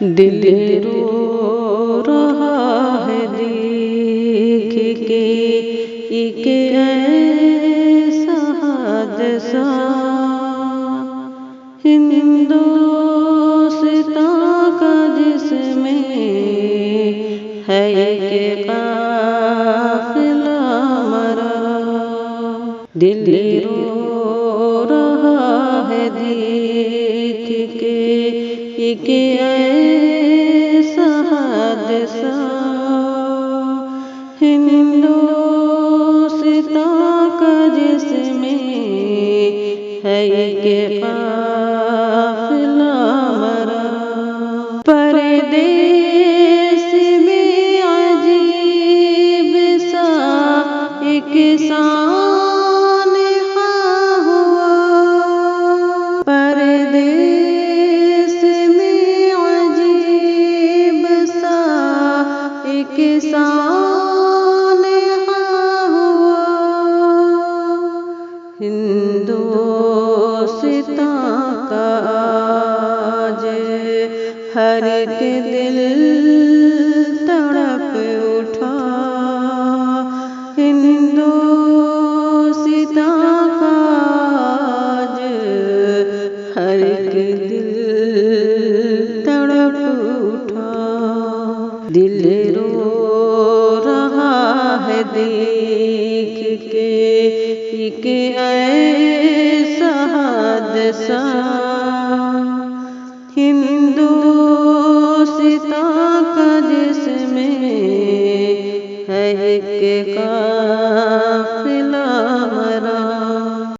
दिल रो रहा है देख के एक ऐसा हादसा, हिंदुस्तां का जिसमें है एक काफिला मरा। दिल रो रहा है देख के एक ऐसा हादसा, हिंदुस्तां का जिसमें है एक काफिला मरा। परदेस में अजीब सा एक सानहा हुआ, परदेस में अजीब सा एक सानहा हुआ। हिंदुस्तां का आज हर एक दिल तड़प उठा, हिंदुस्तां का आज हर एक दिल तड़प उठा। दिल रो रहा है देख के एक ऐसा हादसा, हिंदुस्तां का जिसमें है एक